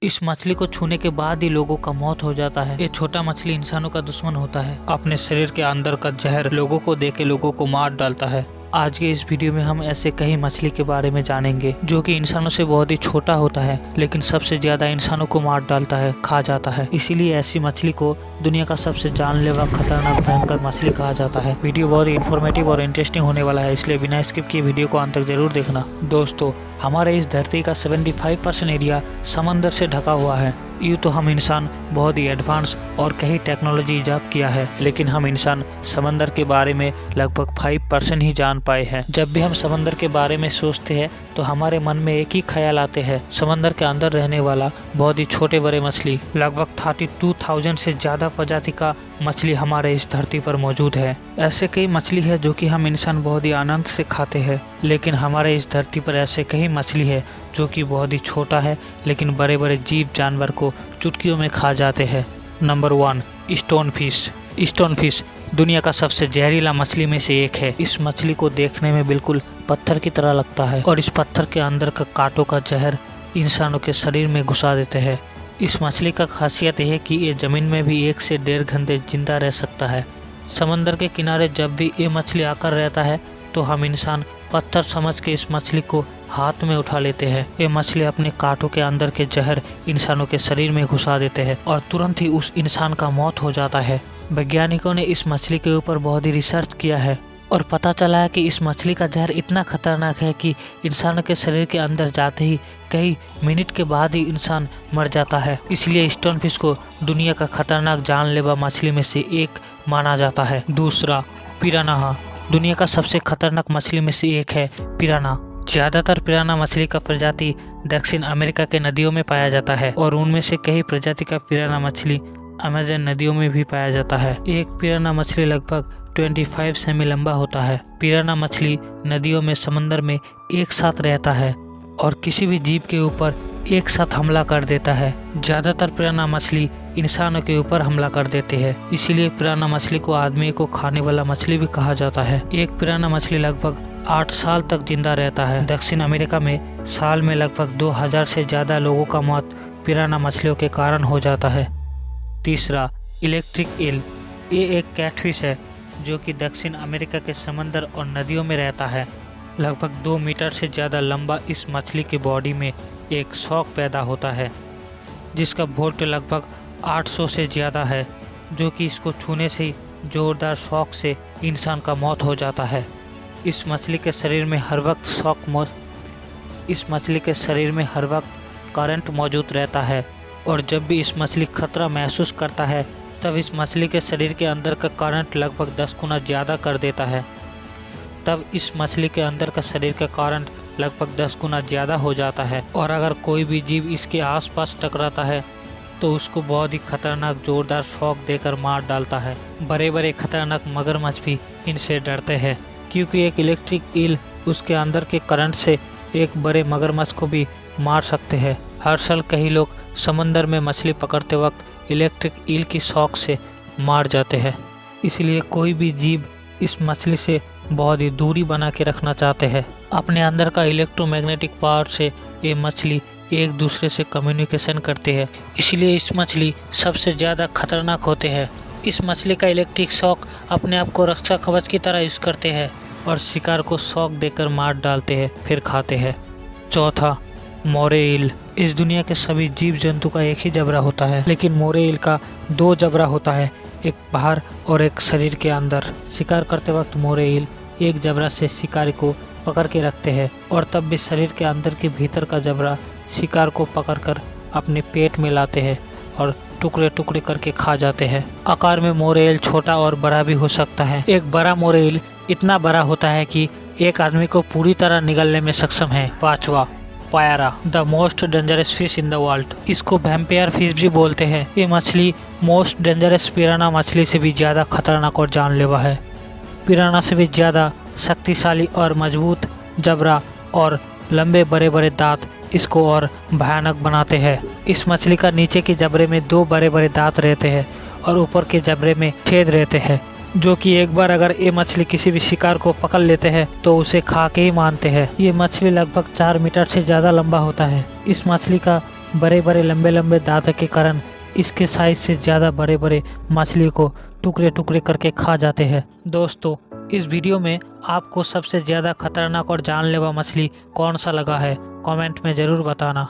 इस मछली को छूने के बाद ही लोगों का मौत हो जाता है। ये छोटा मछली इंसानों का दुश्मन होता है। अपने शरीर के अंदर का जहर लोगों को देके लोगों को मार डालता है। आज के इस वीडियो में हम ऐसे कई मछली के बारे में जानेंगे जो कि इंसानों से बहुत ही छोटा होता है, लेकिन सबसे ज्यादा इंसानों को मार डालता है, खा जाता है। इसीलिए ऐसी मछली को दुनिया का सबसे जानलेवा खतरनाक भयंकर मछली कहा जाता है। वीडियो बहुत ही इन्फॉर्मेटिव और इंटरेस्टिंग होने वाला है, इसलिए बिना स्किप किए वीडियो को अंत तक जरूर देखना। दोस्तों, हमारे इस धरती का 75% एरिया समंदर से ढका हुआ है। यूँ तो हम इंसान बहुत ही एडवांस और कई टेक्नोलॉजी ईजाद किया है, लेकिन हम इंसान समंदर के बारे में लगभग 5% ही जान पाए हैं। जब भी हम समंदर के बारे में सोचते हैं तो हमारे मन में एक ही ख्याल आते हैं, समंदर के अंदर रहने वाला बहुत ही छोटे बड़े मछली। लगभग 32,000 से ज्यादा प्रजाति का मछली हमारे इस धरती पर मौजूद है। ऐसे कई मछली है जो कि हम इंसान बहुत ही आनंद से खाते हैं, लेकिन हमारे इस धरती पर ऐसे कई मछली है जो कि बहुत ही छोटा है, लेकिन बड़े बड़े जीव जानवर को चुटकियों में खा जाते हैं। Number 1, stone fish. Stone fish दुनिया का सबसे जहरीला मछली में से एक है। इस मछली को देखने में बिल्कुल पत्थर की तरह लगता है और इस पत्थर के अंदर का कांटों का जहर इंसानों के शरीर में घुसा देते हैं। इस मछली का खासियत यह है कि ये जमीन में भी 1 से 1.5 घंटे जिंदा रह सकता है। समंदर के किनारे जब भी ये मछली आकर रहता है तो हम इंसान पत्थर समझ के इस मछली को हाथ में उठा लेते हैं। ये मछली अपने कांटों के अंदर के जहर इंसानों के शरीर में घुसा देते हैं और तुरंत ही उस इंसान का मौत हो जाता है। वैज्ञानिकों ने इस मछली के ऊपर बहुत ही रिसर्च किया है और पता चला है कि इस मछली का जहर इतना खतरनाक है कि इंसानों के शरीर के अंदर जाते ही कई मिनट के बाद ही इंसान मर जाता है। इसलिए स्टोन फिश को दुनिया का खतरनाक जानलेवा मछली में से एक माना जाता है। दूसरा, पिरान्हा। दुनिया का सबसे खतरनाक मछली में से एक है पिरान्हा। ज्यादातर पिरान्हा मछली का प्रजाति दक्षिण अमेरिका के नदियों में पाया जाता है और उनमें से कई प्रजाति का पिरान्हा मछली अमेज़न नदियों में भी पाया जाता है। एक पिरान्हा मछली लगभग 25 सेमी लंबा होता है। पिरान्हा मछली नदियों में समंदर में एक साथ रहता है और किसी भी जीव के ऊपर एक साथ हमला कर देता है। ज्यादातर पिरान्हा मछली इंसानों के ऊपर हमला कर देते हैं, इसीलिए पिरान्हा मछली को आदमी को खाने वाला मछली भी कहा जाता है। एक पिरान्हा मछली लगभग 8 साल तक जिंदा रहता है। दक्षिण अमेरिका में साल में लगभग 2000 से ज्यादा लोगों का मौत पिरान्हा मछलियों के कारण हो जाता है। तीसरा, इलेक्ट्रिक ईल। ये एक कैटफिश है जो कि दक्षिण अमेरिका के समंदर और नदियों में रहता है। लगभग 2 मीटर से ज़्यादा लंबा इस मछली के बॉडी में एक शॉक पैदा होता है जिसका वोल्ट लगभग 800 से ज़्यादा है, जो कि इसको छूने से ही जोरदार शॉक से इंसान का मौत हो जाता है। इस मछली के शरीर में हर वक्त करंट मौजूद रहता है और जब भी इस मछली खतरा महसूस करता है तब इस मछली के शरीर के अंदर का करंट लगभग 10 गुना ज़्यादा कर देता है। तब इस मछली के अंदर का शरीर का करंट लगभग 10 गुना ज़्यादा हो जाता है और अगर कोई भी जीव इसके आसपास टकराता है तो उसको बहुत ही खतरनाक जोरदार शॉक देकर मार डालता है। बड़े बड़े खतरनाक मगरमच्छ भी इनसे डरते हैं क्योंकि एक इलेक्ट्रिक ईल उसके अंदर के करंट से एक बड़े मगरमच्छ को भी मार सकते हैं। हर साल कई लोग समंदर में मछली पकड़ते वक्त इलेक्ट्रिक ईल की शॉक से मार जाते हैं। इसलिए कोई भी जीव इस मछली से बहुत ही दूरी बना के रखना चाहते हैं। अपने अंदर का इलेक्ट्रोमैग्नेटिक पावर से ये मछली एक दूसरे से कम्युनिकेशन करते हैं, इसलिए इस मछली सबसे ज़्यादा खतरनाक होते हैं। इस मछली का इलेक्ट्रिक शॉक अपने आप को रक्षा कवच की तरह यूज़ करते हैं और शिकार को शॉक देकर मार डालते हैं फिर खाते हैं। चौथा, मोरे ईल। इस दुनिया के सभी जीव जंतु का एक ही जबड़ा होता है, लेकिन मोरे ईल का 2 जबड़ा होता है, एक बाहर और एक शरीर के अंदर। शिकार करते वक्त मोरे ईल एक जबड़ा से शिकारी को पकड़ के रखते हैं और तब भी शरीर के अंदर के भीतर का जबड़ा शिकार को पकड़कर अपने पेट में लाते हैं और टुकड़े टुकड़े करके खा जाते हैं। आकार में मोरे ईल छोटा और बड़ा भी हो सकता है। एक बड़ा मोरे ईल इतना बड़ा होता है कि एक आदमी को पूरी तरह निगलने में सक्षम है। पांचवा, पायरा। The most dangerous fish in the world. इसको वैम्पायर फिश भी बोलते हैं। ये मछली मोस्ट डेंजरस पिरान्हा मछली से भी ज़्यादा खतरनाक और जानलेवा है। पिरान्हा से भी ज़्यादा शक्तिशाली और मजबूत जबड़ा और लंबे बड़े बड़े दांत इसको और भयानक बनाते हैं। इस मछली का नीचे के जबड़े में 2 बड़े बड़े दांत रहते हैं और ऊपर के जबड़े में छेद रहते हैं, जो कि एक बार अगर ये मछली किसी भी शिकार को पकड़ लेते हैं तो उसे खा के ही मानते हैं। ये मछली लगभग 4 मीटर से ज़्यादा लंबा होता है। इस मछली का बड़े बड़े लंबे लंबे दांत के कारण इसके साइज से ज़्यादा बड़े बड़े मछली को टुकड़े टुकड़े करके खा जाते हैं। दोस्तों, इस वीडियो में आपको सबसे ज़्यादा खतरनाक और जानलेवा मछली कौन सा लगा है, कमेंट में ज़रूर बताना।